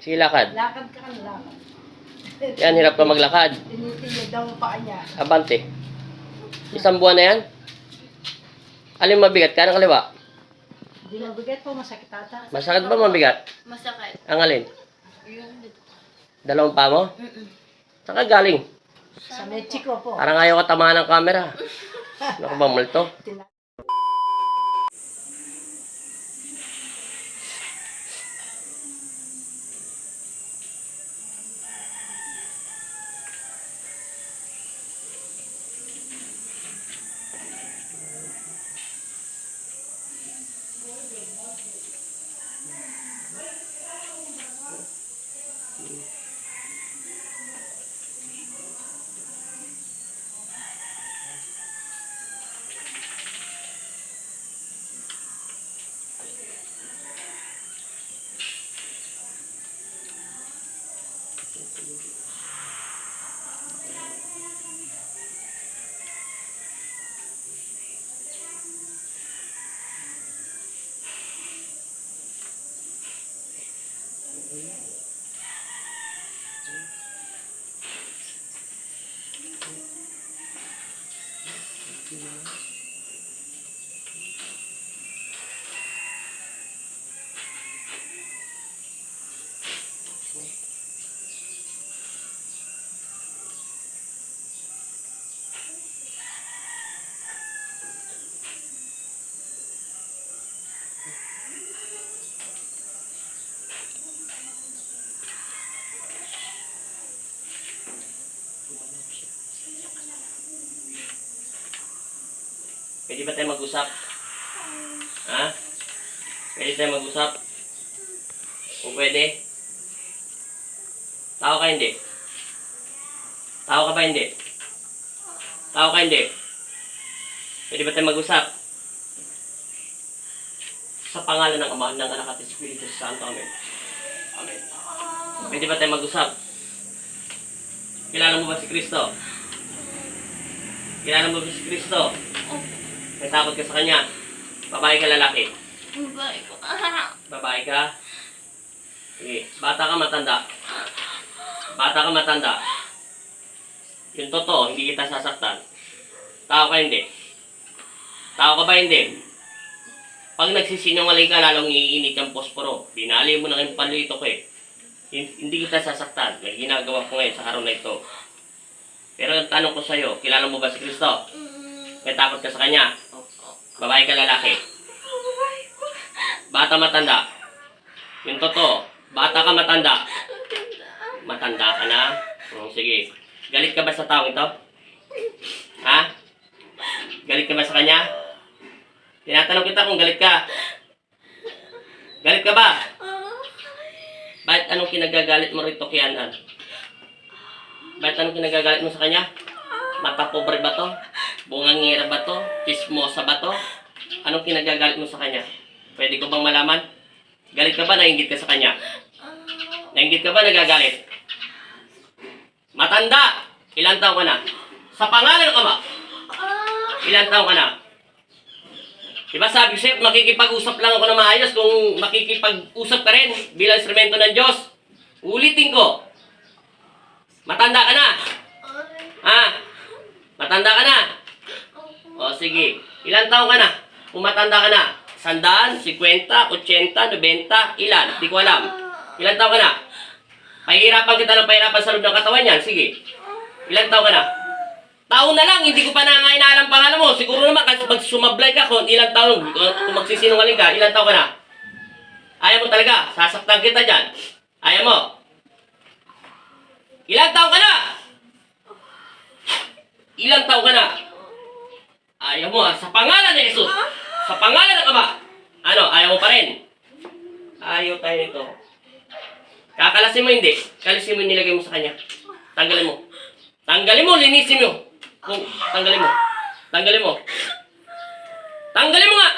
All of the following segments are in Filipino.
Sige, lakad. Lakad ka kan, lakad. Yan, hirap ka maglakad. Tinitingnan daw ang paa niya. Abante. Isang buwan na yan? Alin mabigat ka ng kaliwa? Hindi mabigat po, masakit ata. Masakit ba mabigat? Masakit. Ang alin? Yun dito. Dalawang pa mo? Saan ka galing? Sa Mexico po. Parang ayaw ka tamaan ng camera. Ano ka bang multo? Pwede ba tayo mag-usap? Ha? Pwede tayo mag-usap? Kung pwede? Tao ka hindi? Tao ka ba hindi? Tao ka hindi? Pwede ba tayo mag-usap? Sa pangalan ng Ama, ng Anak at Espiritu Santo. Amen. Amen. Pwede ba tayo mag-usap? Kilala mo ba si Kristo? Kilala mo ba si Kristo? May takot ka sa Kanya. Babae ka, lalaki? Babae ko. Babae ka? Sige. Bata ka, matanda? Bata ka, matanda? Yung totoo, hindi kita sasaktan. Tao ka, hindi? Tao ka ba, hindi? Pag nagsisinungaling ka, lalong iinit yung posporo. Binali mo na yung palito ko eh. Hindi kita sasaktan. May ginagawa ko ngayon sa araw na ito. Pero ang tanong ko sa'yo, kilala mo ba si Kristo? May takot ka sa Kanya? Babae ka, lalaki? Bata, matanda? Yung totoo, bata ka, matanda? Matanda ka na? Sige. Galit ka ba sa taong ito? Ha? Galit ka ba sa Kanya? Tinatanong kita kung galit ka. Galit ka ba? Bakit anong kinagagalit mo rito kay Anan? Bakit anong kinagagalit mo sa Kanya? Mata pobre ba to? Bungangira ba to? Chismosa ba to? Anong kinagagalit mo sa Kanya? Pwede ko bang malaman? Galit ka ba? Nainggit ka sa Kanya? Nainggit ka ba? Nagagalit? Matanda! Ilang taon ka na? Sa pangalan ng Ama? Ilang taon ka na? Diba sabi ko sa'yo, makikipag-usap lang ako na maayos kung makikipag-usap ka rin bilang instrumento ng Diyos. Ulitin ko. Matanda ka na? Ha? Matanda ka na? O sige. Ilan taong ka na? Kung matanda ka na? 100, 50, 80, 90, ilan? Di ko alam. Ilan taong ka na? Pahihirapan kita ng pahirapan sa loob ng katawan yan. Sige. Ilan taong ka na? Taon na lang, hindi ko pa na nga inaalam pangalan mo. Siguro naman, kasi pag sumablay ka, kung ilang taon, kung magsisinungaling ka, ilang taon ka na? Ayaw mo talaga, sasaktan kita dyan. Ayaw mo. Ilang taon ka na? Ilang taon ka na? Ayaw mo, sa pangalan ni Jesus. Sa pangalan ng Ama. Ano, ayaw mo pa rin? Ayaw tayo nito. Kakalasin mo hindi. Kalasin mo yung nilagay mo sa Kanya. Tanggalin mo. Tanggalin mo, linisin mo. Kung tanggalin mo. Tanggalin mo. Tanggalin mo nga!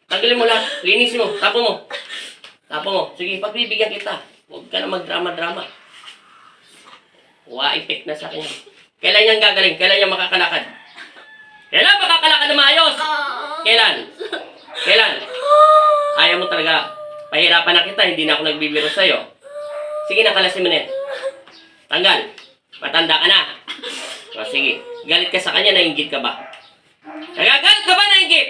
Tanggalin mo lahat. Linisin mo. Tapo mo. Tapo mo. Sige, pagbibigyan kita. Huwag ka na magdrama-drama. Wa-effect na sa kanya. Kailan niyang gagaling? Kailan niya makakalakad? Kailan makakalakad na maayos? Kailan? Kailan? Ayaw mo talaga. Pahirapan na kita. Hindi na ako nagbibiro sa'yo. Sige na, kalasin mo na yan. Tanggal. Matanda ka na. O, sige. Galit ka sa kanya, nainggit ka ba? Nagagalit ka ba, nainggit?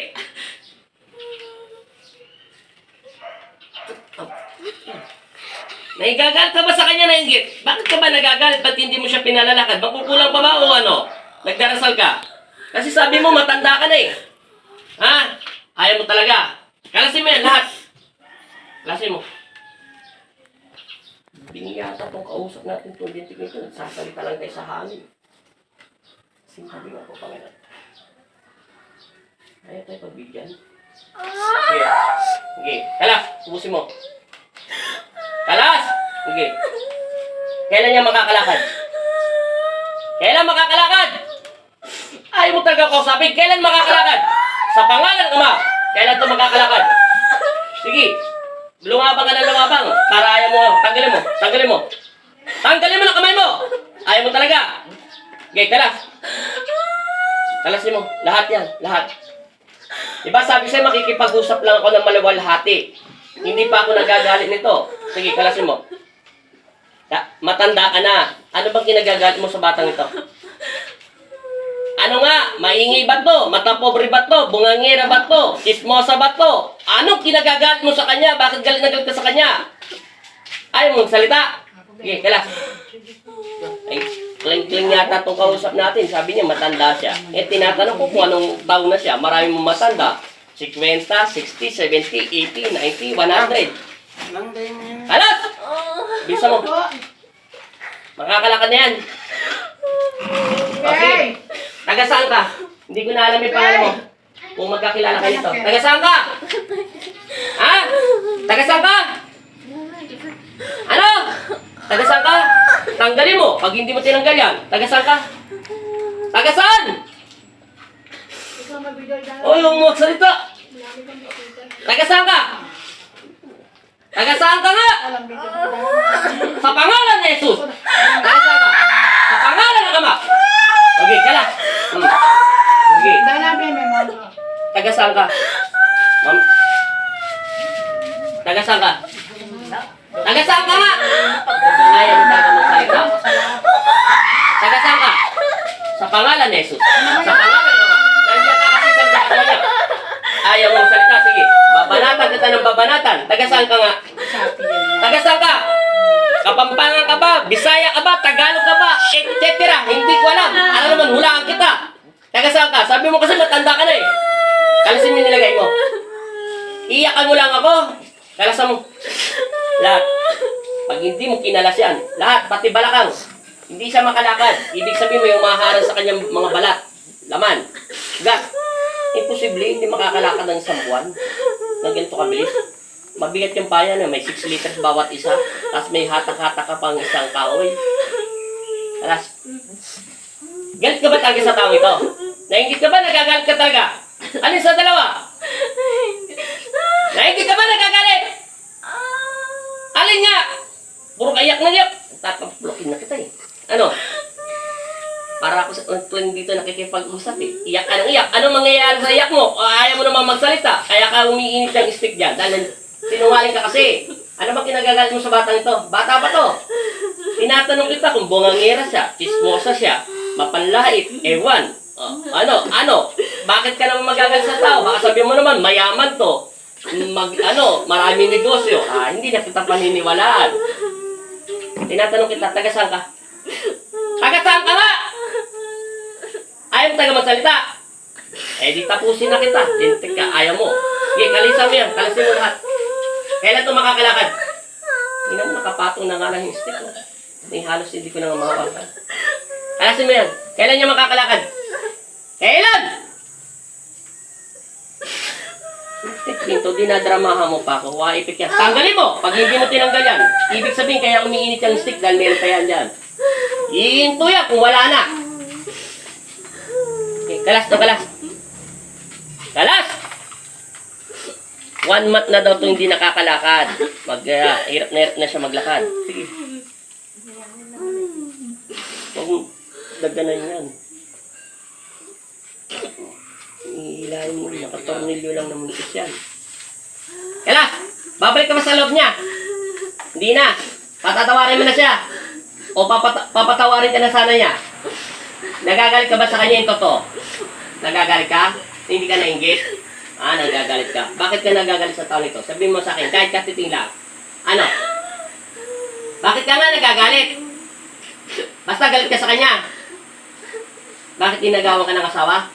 Nagagalit ka ba sa kanya, nainggit? Bakit ka ba nagagalit? Ba't hindi mo siya pinalalakad? Makukulang pa ba o ano? Nagdarasal ka? Kasi sabi mo, matanda ka na eh. Ha? Ayaw mo talaga. Kalasin mo yan, lahat. Kalasin mo. Biniyata itong kausap natin itong dintig nito. Nagsasalita lang kayo sa hangin. Sinabi nga po, Panginoon. Ayaw tayo pagbigyan. Sige. Sige. Kalas, ubusin mo. Kalas! Sige. Kailan niya makakalakad? Kailan makakalakad? Ayaw mo talaga kausapin. Kailan makakalakad? Sa pangalan ng Ama. Kailan ito makakalakad? Sige. Lumabang ka na lumabang. Para ayaw mo. Tanggalin mo. Tanggalin mo. Tanggalin mo ng kamay mo. Ayaw mo talaga. Okay, kalas. Kalasin mo. Lahat yan. Lahat. Diba sabi sa'yo, makikipag-usap lang ako ng maluwalhati. Hindi pa ako nagagalit nito. Sige, kalasin mo. Matanda ka na. Ano bang kinagagalit mo sa batang ito? Ano nga? Maingi ba to? Matapobre ba to? Bungangira ba to? Chismosa ba to? Anong kinagagalit mo sa kanya? Bakit galit na galit ka sa kanya? Ayaw mong salita. Sige, kalas. Ay, kling-kling yata itong kausap natin. Sabi niya, matanda siya. Eh, tinatanong ko kung anong taon na siya. Marami mong matanda. 50, 60, 70, 80, 90, 100. Kalas! Bisa mo. Makakalakad na yan. Okay. Taga saan ka? Hindi ko na alam yung pangalan mo. Kung magkakilala kayo nito. Taga saan ka? Ha? Taga saan ka? Ano? Taga saan ka? Tanggalin mo. Pag hindi mo tinanggal yan. Taga saan ka? Taga saan? O yung magsalita. Taga saan ka? Taga saan ka nga? Sa pangalan ni Jesus. Taga saan ka? Sa pangalan ng Ama. Okay, kala. Okay. Taga saan ka? Ma'am? Taga saan ka? Taga saan ka nga? Ayaw mo talaga magsalita. Taga saan ka? Sa pangalan ni Jesus. Sa pangalan ng Ama. Nandiyan ka kasi sa daan niya. Ayaw mo magsalita. Sige. Babanatan kita ng babanatan. Taga saan ka nga? Taga saan ka? Kapampangan ka ba? Bisaya ka ba? Tagalog ka ba? Etc. Hindi ko alam. Alam naman, hulaan kita. Taga saan ka? Sabi mo kasi matanda ka na eh. Kalasin mo nilagay mo. Iyakan mo lang ako. Kalasan mo. Lahat. Pag hindi mo kinalas yan, lahat, pati balakang, hindi siya makalakad. Ibig sabihin may umaharang sa kanyang mga balat. Laman. Gat. Imposible, hindi makakalakad ng isang buwan. Na ganito kabilis. Mabigat yung paya na may 6 liters bawat isa. Tapos may hatak-hatak ka pang isang kaoy. Alas. Galit ka ba talaga sa taong ito? Nainggit ka ba? Nagagalit ka talaga? Alin sa dalawa? Nainggit ka ba? Nagagalit? Alin nga? Puro kayak na niya. Tataplokin na kita eh. Ano? Para ako sa tuwing dito nakikipag-usap eh. Iyak ka ng iyak. Anong mangyayari sa iyak mo? O ayaw mo naman magsalita. Kaya ka umiinit ng stick dyan. Dahil sinungaling ka kasi. Ano ba kinagagalit mo sa batang ito? Bata pa to. Tinatanong kita kung bungangera siya, chismosa siya, mapanlait, ewan. Ano? Bakit ka naman magagalit sa tao? Baka sabihin mo naman, mayaman to. Maraming negosyo. Hindi na kita paniniwalaan. Tinatanong kita, taga saan ka? Taga saan ka nga? Ayaw mo taga magsalita. Eh di tapusin na kita. Lintik ka, ayaw mo. Sige, kalisan mo yan. Kalasin mo lahat. Kailan ito makakalakad? Hindi naman nakapatong na nga lang yung stick. Halos hindi ko na mahawakan. Kalasin mo yan. Kailan niya makakalakad? Kailan? Ito, dinadramahan mo pa ako. Waipit yan. Tanggalin mo! Pag hindi mo tinanggal yan, ibig sabihin kaya umiinit yung stick dahil meron pa yan dyan. Iinto yan kung wala na. Okay, kalas to, kalas. Kalas! 1 month na daw ito hindi nakakalakad. Hirap na siya maglakad. Sige. Huwag mo daganan yan. Ihilahin mo, nakatornilyo lang ng manipis yan. Kalas! Babalik ka ba sa loob niya? Hindi na. Patatawarin mo na siya. O papatawarin ka na sana niya. Nagagalit ka ba sa kanya yung totoo? Nagagalit ka? Hindi ka nainggit? Nagagalit ka. Bakit ka nagagalit sa taon ito? Sabihin mo sa akin, kahit katiting lang. Ano? Bakit ka nga nagagalit? Basta galit ka sa kanya. Bakit inagawa ka ng asawa?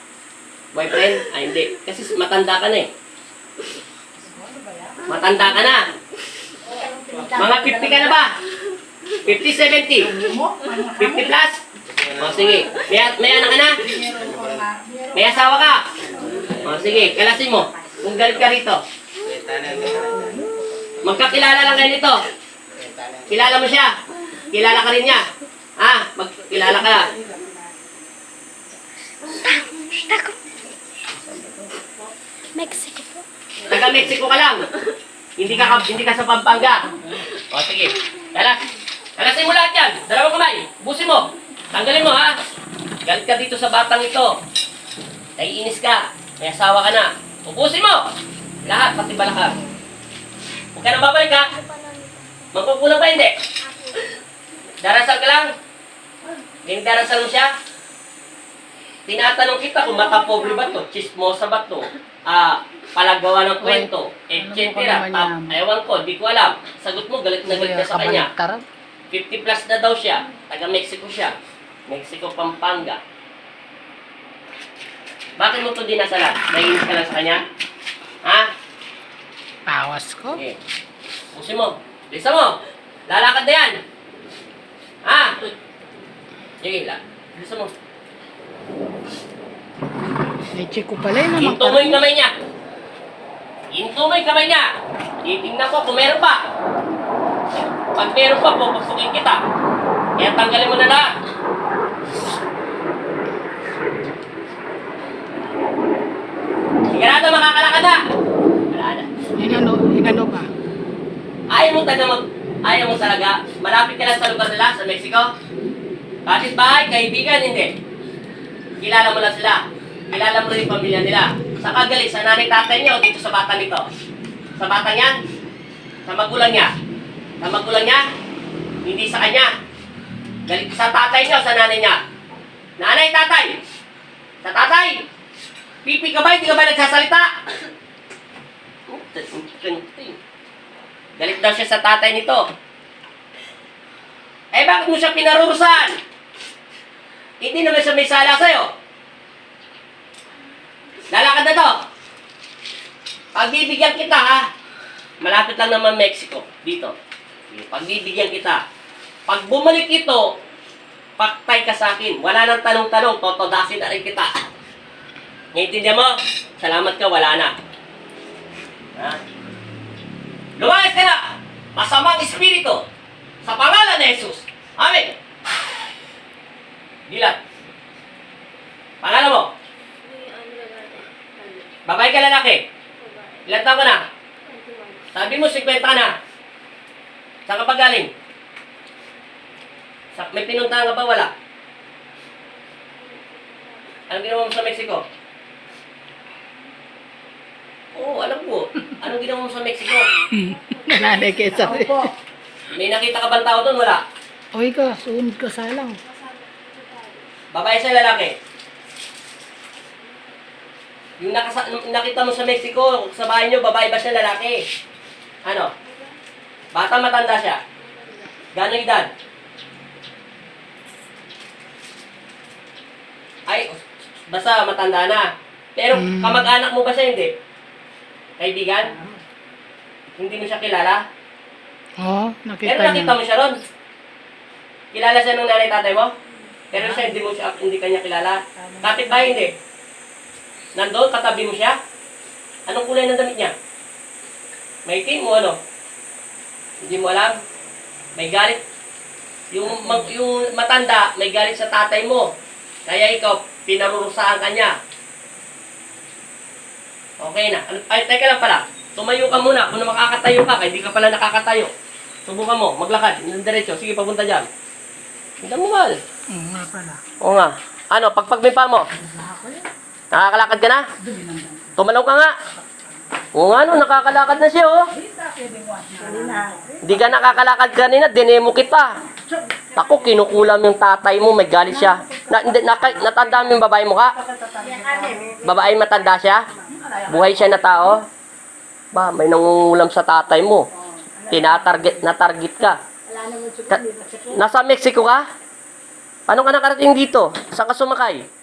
Boyfriend? Ay, hindi. Kasi matanda ka na eh. Matanda ka na. Mga 50 ka na ba? 50, 70? 50 plus? O sige. May anak ka na? May asawa ka? O sige, kalasin mo. Kung galit ka rito. Magkakilala lang kayo nito. Kilala mo siya. Kilala ka rin niya. Magkilala ka. Mexico po. Taga Mexico ka lang. Hindi ka sa Pampanga. O sige. Kalasin mo lahat yan. Dalawang kamay. Busin mo. Tanggalin mo ha. Galit ka dito sa batang ito. Naiinis ka. May asawa ka na. Ubusin mo. Lahat, pati balakang. Huwag ka nang babalik ha. Magkukulang pa hindi. Darasal ka lang. Yung darasal mo siya. Tinatanong kita kung matapobre ba to, chismosa ba to, palagawa ng kwento, etc. Ewan ko, di ko alam. Sagot mo, galit na galit ka sa kanya. 50 plus na daw siya. Taga Mexico siya. Mexico, Pampanga. Bakit mo ito dinasalan? Naiinis ka lang sa kanya? Ha? Tawas ko. Okay. Pusin mo. Bisa mo. Lalakad na yan. Ha? Sige, bisa mo. Leche ko pala yun naman. Hinto mo yung kamay niya. Hinto mo yung kamay niya. Titingnan ko kung meron pa. Pag meron pa, pupusukin kita. Kaya tanggalin mo na lahat. Sigurado makakalakad na. Wala na. Inano ba? Ayaw mo talaga. Malapit ka lang sa lugar nila, sa Mexico. Kapit bahay, kaibigan, hindi. Kilala mo lang sila. Kilala mo rin yung pamilya nila. Sa kagalit, sa nanay tatay niyo, dito sa bata nito. Sa bata niyan, sa magulang niya. Sa magulang niya, hindi sa kanya. Galit sa tatay niyo, sa nanay niya. Nanay, tatay. Sa tatay. Pipi ka ba? Hindi ka ba nagsasalita? Galit daw siya sa tatay nito. Bakit mo siya pinarurusan? Hindi naman siya may sala sa'yo. Lalakad na to. Pagbibigyan kita ha. Malapit lang naman Mexico. Dito. Pagbibigyan kita. Pag bumalik ito, paktay ka sa akin. Wala nang tanong-tanong. Totodasin na rin kita. Naiintindihan mo? Salamat ka, wala na. Ha? Lumayas ka na! Masamang espiritu! Sa pangalan ni Jesus! Amen! Dilat. Pangalan mo? Babae ka lalaki? Ilan taon ka na? Sabi mo, 50 ka na. Saan ka pa galing? May pinuntahan ka ba? Wala. Anong ginawa mo sa Mexico? Oo, alam ko. Anong ginawa mo sa Mexico? Nanay kayo sabi. May nakita ka bang tao doon? Wala. Oy ka, suunod ka salang. Babae sa lalaki. Yung nakita mo sa Mexico, sa bahay nyo, babae ba siya lalaki? Ano? Bata matanda siya? Gano'ng edad? Ay, basta matanda na. Pero kamag-anak mo ba siya hindi? Kaibigan? Hindi mo siya kilala? Oo, Pero nakita mo siya ron. Kilala siya ng nanay tatay mo? Pero siya hindi kanya kilala. Kapit ba hindi? Nandoon, katabi mo siya? Anong kulay ng damit niya? Maitim mo ano? Hindi mo alam? May galit. Yung matanda, may galit sa tatay mo. Kaya ikaw, pinarurusahan ka niya. Okay na. Ay, teka lang pala. Tumayo ka muna. Kung makakatayo ka, hindi ka pala nakakatayo. Subukan mo, maglakad. Diretso. Sige, papunta dyan. Hindi mo mal. nga pala. Oo nga. Ano, pagpagmipa mo? Nakakalakad ka na? Tumalaw ka nga. Oo nga, no, nakakalakad na siya, oh. Hindi ka nakakalakad kanina, dinemo kita. Ako, kinukulam yung tatay mo, may galit siya. Natanda mo yung babae mo ka? Babae matanda siya? Buhay siya na tao? Ba, may nangungulam sa tatay mo. Natarget ka. Nasa Mexico ka? Paano ka nakarating dito? Saan ka sumakay?